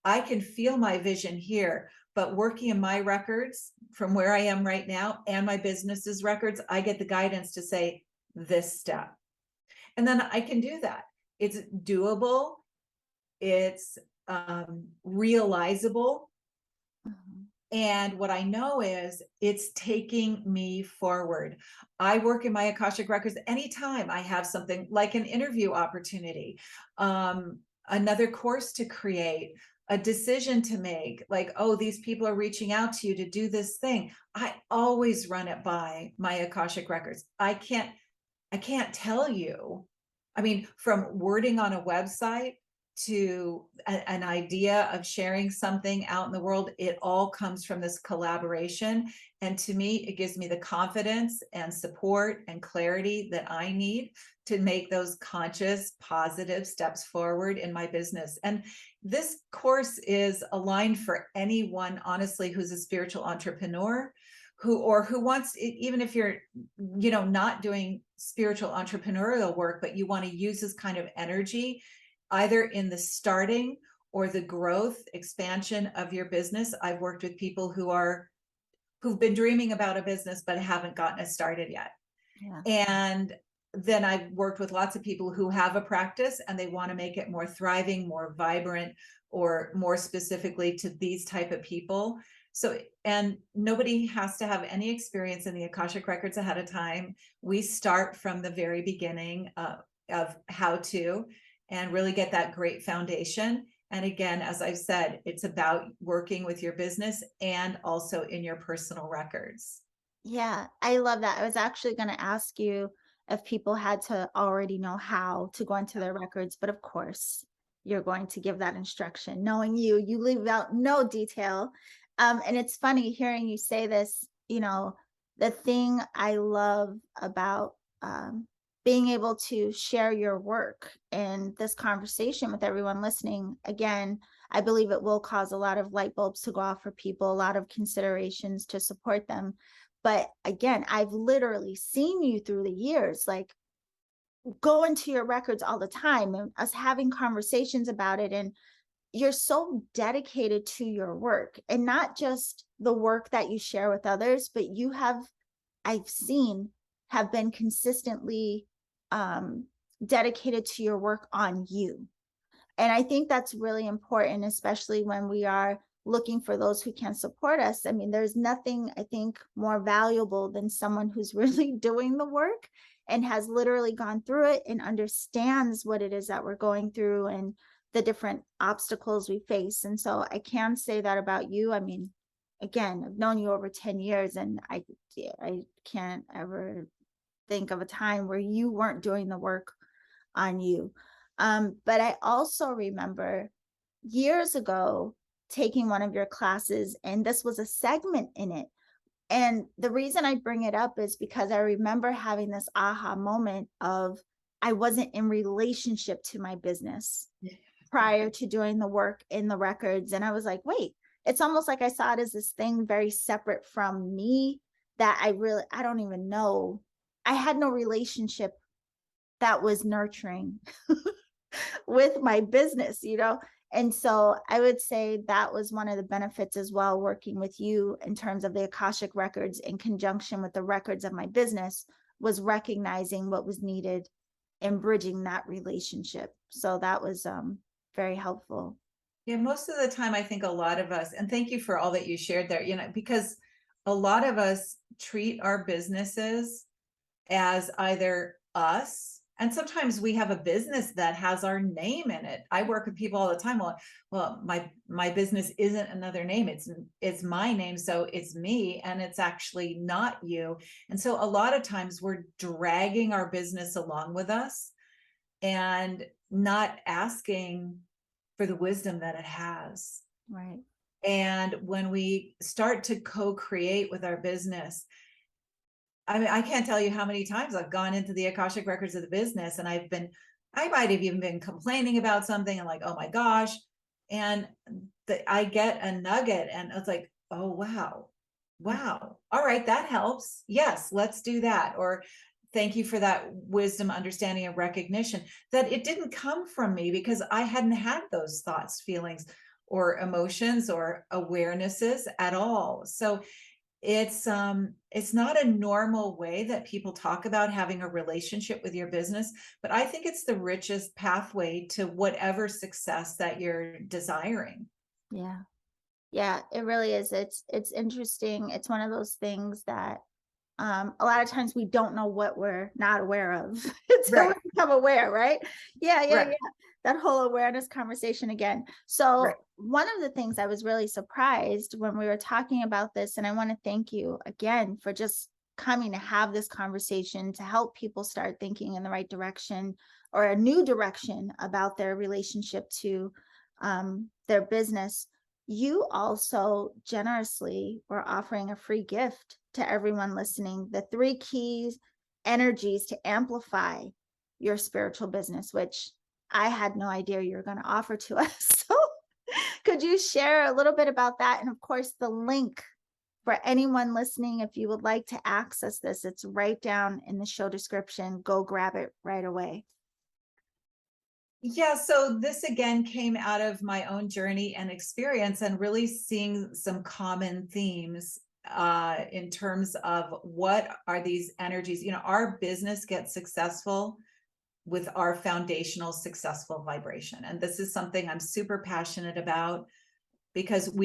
I can feel my vision here, but working in my records from where I am right now and my business's records, I get the guidance to say this step. And then I can do that. It's doable. It's realizable. Mhm. And what I know is it's taking me forward. I work in my Akashic Records anytime I have something like an interview opportunity, another course to create, a decision to make, like, oh, these people are reaching out to you to do this thing. I always run it by my Akashic Records. I can't tell you. I mean, from wording on a website an idea of sharing something out in the world, it all comes from this collaboration. And to me, it gives me the confidence and support and clarity that I need to make those conscious, positive steps forward in my business. And this course is aligned for anyone, honestly, who's a spiritual entrepreneur, who wants, even if you're, not doing spiritual entrepreneurial work, but you want to use this kind of energy either in the starting or the growth expansion of your business. I've worked with people who've been dreaming about a business but haven't gotten it started yet. Yeah. And then I've worked with lots of people who have a practice and they want to make it more thriving, more vibrant, or more specifically to these type of people. So, and nobody has to have any experience in the Akashic Records ahead of time. We start from the very beginning of how to, and really get that great foundation. And again, as I've said, it's about working with your business and also in your personal records. Yeah, I love that. I was actually going to ask you if people had to already know how to go into their records, but of course, you're going to give that instruction. Knowing you, you leave out no detail. And it's funny hearing you say this, the thing I love about being able to share your work and this conversation with everyone listening, again, I believe it will cause a lot of light bulbs to go off for people, a lot of considerations to support them. But again, I've literally seen you through the years, like go into your records all the time and us having conversations about it. And you're so dedicated to your work, and not just the work that you share with others, but you have, I've seen, have been consistently dedicated to your work on you. And I think that's really important, especially when we are looking for those who can support us. I mean, there's nothing, I think, more valuable than someone who's really doing the work and has literally gone through it and understands what it is that we're going through and the different obstacles we face. And so I can say that about you. I mean, again, I've known you over 10 years, and I can't ever think of a time where you weren't doing the work on you. But I also remember years ago taking one of your classes, and this was a segment in it. And the reason I bring it up is because I remember having this aha moment of I wasn't in relationship to my business prior to doing the work in the records. And I was like, wait, it's almost like I saw it as this thing very separate from me that I don't even know. I had no relationship that was nurturing with my business, And so I would say that was one of the benefits as well, working with you in terms of the Akashic Records in conjunction with the records of my business, was recognizing what was needed and bridging that relationship. So that was very helpful. Yeah, most of the time, I think a lot of us, and thank you for all that you shared there, because a lot of us treat our businesses as either us, and sometimes we have a business that has our name in it. I work with people all the time. Well, my business isn't another name. It's my name. So it's me, and it's actually not you. And so a lot of times we're dragging our business along with us and not asking for the wisdom that it has. Right. And when we start to co-create with our business, I mean, I can't tell you how many times I've gone into the Akashic Records of the business, and I might have even been complaining about something and like, oh my gosh. And I get a nugget and it's like, oh, wow. All right. That helps. Yes, let's do that. Or thank you for that wisdom, understanding, and recognition that it didn't come from me because I hadn't had those thoughts, feelings, or emotions or awarenesses at all. So it's not a normal way that people talk about having a relationship with your business, but I think it's the richest pathway to whatever success that you're desiring. Yeah. Yeah, it really is. It's interesting. It's one of those things that a lot of times we don't know what we're not aware of until we Right. become aware, right? Yeah. Right. That whole awareness conversation again. So Right. one of the things I was really surprised when we were talking about this, and I want to thank you again for just coming to have this conversation to help people start thinking in the right direction or a new direction about their relationship to their business. You also generously were offering a free gift to everyone listening, the 3 keys energies to amplify your spiritual business, which I had no idea you were going to offer to us. So could you share a little bit about that? And of course, the link for anyone listening, if you would like to access this, it's right down in the show description. Go grab it right away. Yeah, so this again came out of my own journey and experience, and really seeing some common themes in terms of what are these energies. Our business gets successful with our foundational successful vibration. And this is something I'm super passionate about, because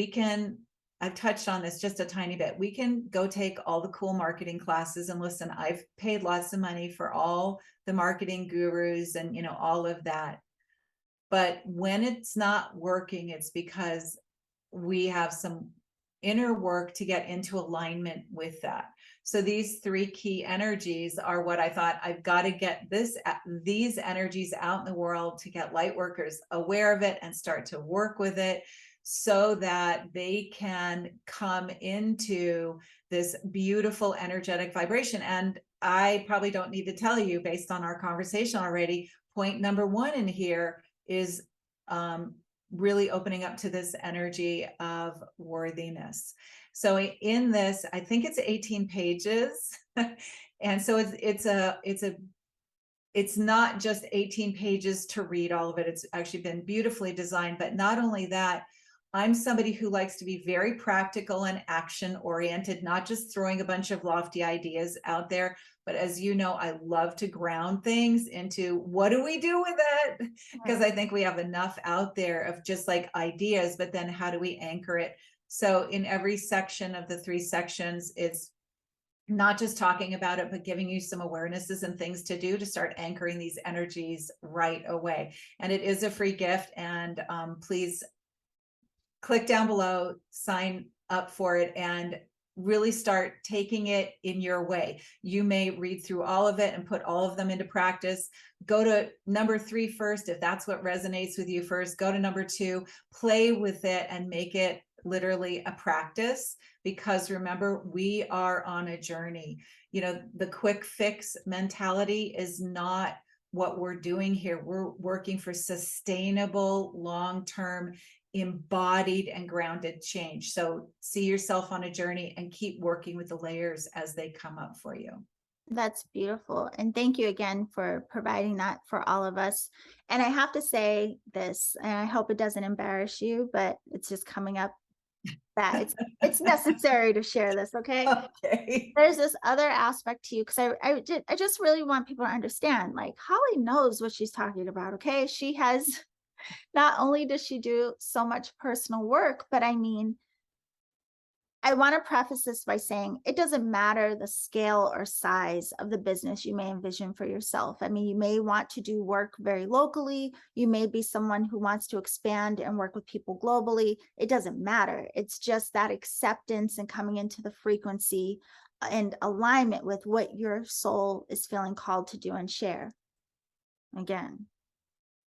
I've touched on this just a tiny bit. We can go take all the cool marketing classes, and listen, I've paid lots of money for all the marketing gurus and, all of that. But when it's not working, it's because we have some inner work to get into alignment with that. So these 3 key energies are what I thought, I've got to get these energies out in the world to get light workers aware of it and start to work with it, so that they can come into this beautiful energetic vibration. And I probably don't need to tell you, based on our conversation already, point number 1 in here is really opening up to this energy of worthiness. So in this, I think it's 18 pages. And so it's not just 18 pages to read all of it. It's actually been beautifully designed. But not only that, I'm somebody who likes to be very practical and action oriented, not just throwing a bunch of lofty ideas out there. But as you know, I love to ground things into, what do we do with it? Because I think we have enough out there of just like ideas, but then how do we anchor it? So in every section of the 3 sections, it's not just talking about it, but giving you some awarenesses and things to do to start anchoring these energies right away. And it is a free gift. And please click down below, sign up for it, and really start taking it in your way. You may read through all of it and put all of them into practice. Go to number 3 first, if that's what resonates with you first. Go to number 2, play with it, and make it literally a practice. Because remember, we are on a journey. The quick fix mentality is not what we're doing here. We're working for sustainable, long-term, embodied and grounded change. So see yourself on a journey and keep working with the layers as they come up for you. That's beautiful. And thank you again for providing that for all of us. And I have to say this, and I hope it doesn't embarrass you, but it's just coming up that it's necessary to share this, okay? Okay. There's this other aspect to you, because I just really want people to understand, like, Holly knows what she's talking about, okay? She has, not only does she do so much personal work, but I mean, I want to preface this by saying it doesn't matter the scale or size of the business you may envision for yourself. I mean, you may want to do work very locally. You may be someone who wants to expand and work with people globally. It doesn't matter. It's just that acceptance and coming into the frequency and alignment with what your soul is feeling called to do and share. Again,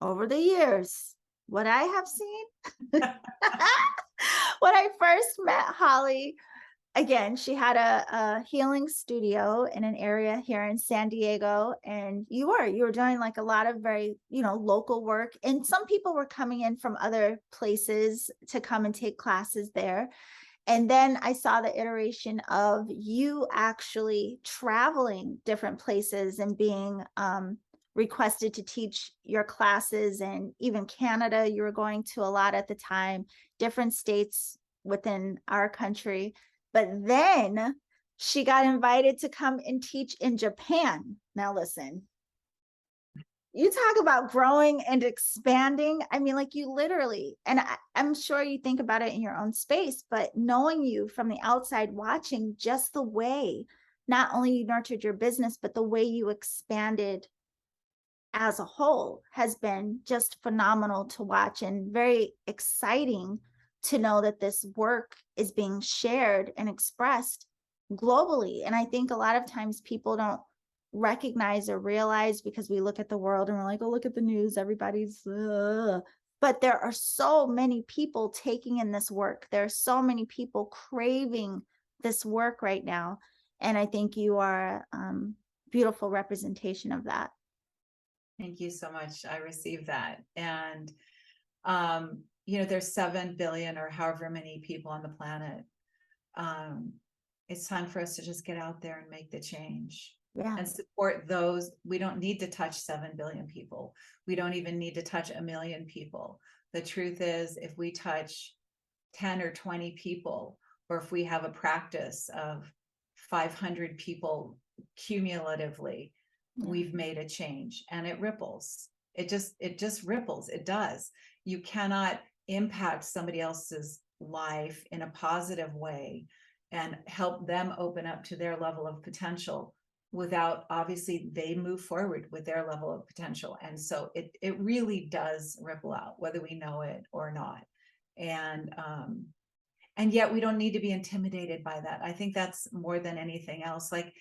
over the years, what I have seen, when I first met Holly, again, she had a healing studio in an area here in San Diego, and you were doing like a lot of very, local work. And some people were coming in from other places to come and take classes there. And then I saw the iteration of you actually traveling different places and being requested to teach your classes. And even Canada, you were going to a lot at the time, different states within our country. But then she got invited to come and teach in Japan. Now, listen, you talk about growing and expanding. I mean, like, you literally, and I'm sure you think about it in your own space, but knowing you from the outside, watching just the way not only you nurtured your business, but the way you expanded as a whole has been just phenomenal to watch, and very exciting to know that this work is being shared and expressed globally. And I think a lot of times people don't recognize or realize, because we look at the world and we're like, oh, look at the news, everybody's, but there are so many people taking in this work. There are so many people craving this work right now. And I think you are a beautiful representation of that. Thank you so much. I received that. And, there's 7 billion or however many people on the planet. It's time for us to just get out there and make the change Yeah. and support those. We don't need to touch 7 billion people. We don't even need to touch 1 million people. The truth is, if we touch 10 or 20 people, or if we have a practice of 500 people cumulatively, we've made a change, and it ripples. It just ripples. It does. You cannot impact somebody else's life in a positive way and help them open up to their level of potential without, obviously, they move forward with their level of potential. And so it really does ripple out, whether we know it or not. And yet we don't need to be intimidated by that. I think that's more than anything else. Like,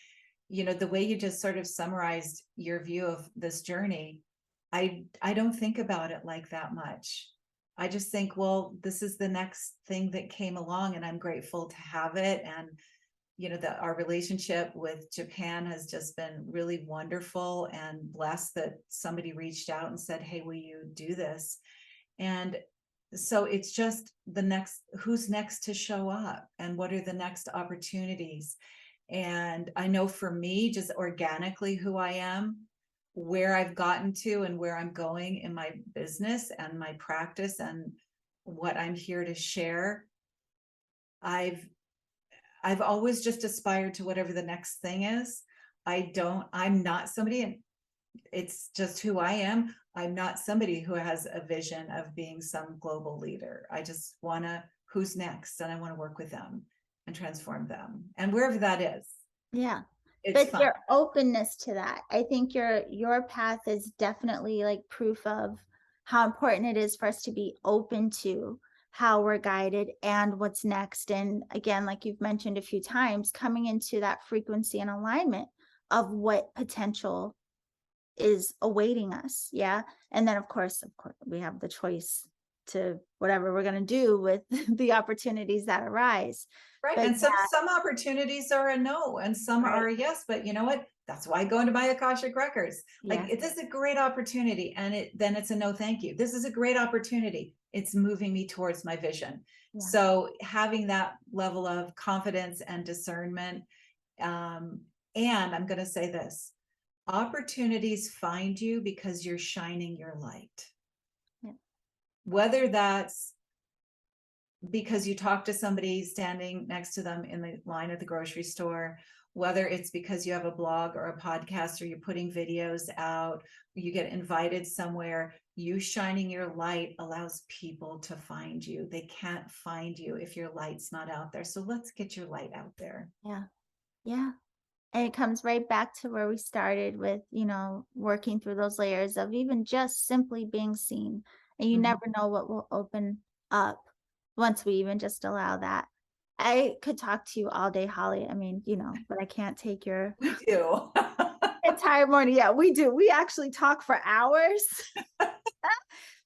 the way you just sort of summarized your view of this journey, I don't think about it like that much. I just think, well, this is the next thing that came along, and I'm grateful to have it. And that our relationship with Japan has just been really wonderful, and blessed that somebody reached out and said, hey, will you do this? And so it's just who's next to show up, and what are the next opportunities. And I know for me, just organically, who I am, where I've gotten to, and where I'm going in my business and my practice, and what I'm here to share, I've always just aspired to whatever the next thing is. I'm not somebody, and it's just who I am. I'm not somebody who has a vision of being some global leader. I just who's next, and I want to work with them and transform them, and wherever that is. Yeah. It's But fun. your openness to that, I think your path is definitely like proof of how important it is for us to be open to how we're guided and what's next. And again, like you've mentioned a few times, coming into that frequency and alignment of what potential is awaiting us. Yeah. And then of course, we have the choice to whatever we're going to do with the opportunities that arise. Right. But And some opportunities are a no, and some right. are a yes. But you know what? That's why I go into my Akashic Records. Yeah. Like, this is a great opportunity, and then it's a no, thank you. This is a great opportunity. It's moving me towards my vision. Yeah. So having that level of confidence and discernment, and I'm going to say this: opportunities find you because you're shining your light. Yeah. Whether that's because you talk to somebody standing next to them in the line at the grocery store, whether it's because you have a blog or a podcast, or you're putting videos out, or you get invited somewhere, you shining your light allows people to find you. They can't find you if your light's not out there. So let's get your light out there. Yeah. Yeah. And it comes right back to where we started with, working through those layers of even just simply being seen. And you never know what will open up once we even just allow that. I could talk to you all day, Holly. I mean, but I can't take your We do. entire morning. Yeah, we do. We actually talk for hours.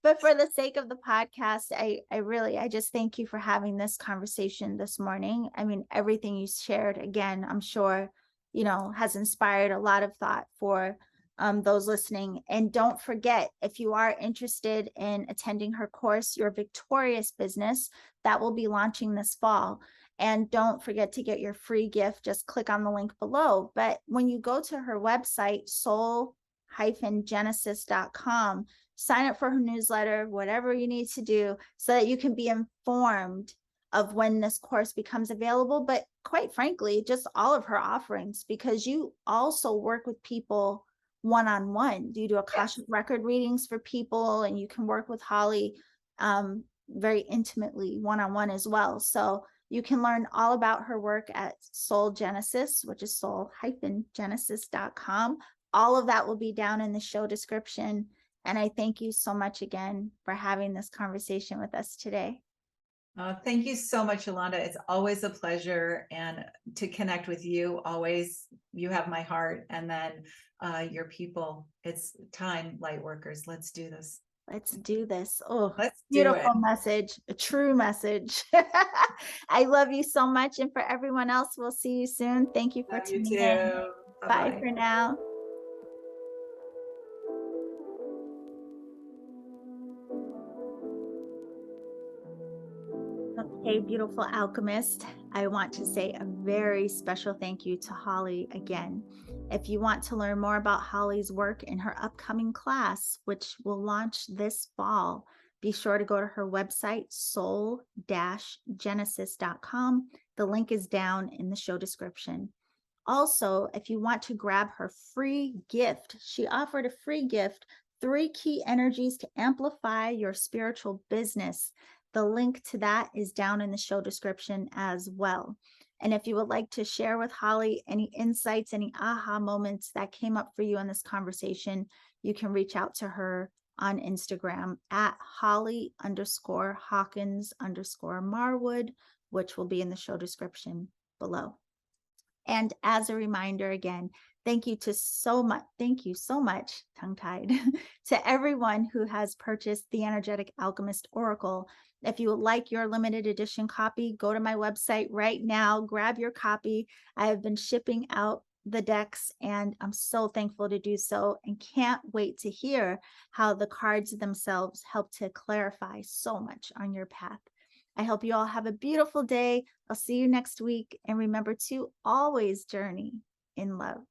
But for the sake of the podcast, I just thank you for having this conversation this morning. I mean, everything you shared, again, I'm sure, has inspired a lot of thought for those listening. And don't forget, if you are interested in attending her course, Your Victorious Business, that will be launching this fall. And don't forget to get your free gift. Just click on the link below. But when you go to her website, soul-genesis.com, sign up for her newsletter, whatever you need to do so that you can be informed of when this course becomes available. But quite frankly, just all of her offerings, because you also work with people one-on-one. You do Akashic record readings for people, and you can work with Holly very intimately one-on-one as well. So you can learn all about her work at Soul Genesis, which is soul-genesis.com. All of that will be down in the show description. And I thank you so much again for having this conversation with us today. Thank you so much, Yolanda. It's always a pleasure and to connect with you. Always, you have my heart, and then your people. It's time, light workers. Let's do this. Let's do this. Oh, Let's do it. beautiful message, a true message. I love you so much. And for everyone else, we'll see you soon. Thank you for Love you tuning in. too. Bye Bye bye. for now. Okay, beautiful alchemist. I want to say a very special thank you to Holly again. If you want to learn more about Holly's work in her upcoming class, which will launch this fall, be sure to go to her website, soul-genesis.com. The link is down in the show description. Also, if you want to grab her free gift, she offered a free gift, 3 key energies to amplify your spiritual business. The link to that is down in the show description as well. And if you would like to share with Holly any insights, any aha moments that came up for you in this conversation, you can reach out to her on Instagram at Holly_Hawkins_Marwood, which will be in the show description below. And as a reminder, again, thank you so much, tongue-tied, to everyone who has purchased the Energetic Alchemist Oracle. If you would like your limited edition copy, go to my website right now, grab your copy. I have been shipping out the decks, and I'm so thankful to do so, and can't wait to hear how the cards themselves help to clarify so much on your path. I hope you all have a beautiful day. I'll see you next week. And remember to always journey in love.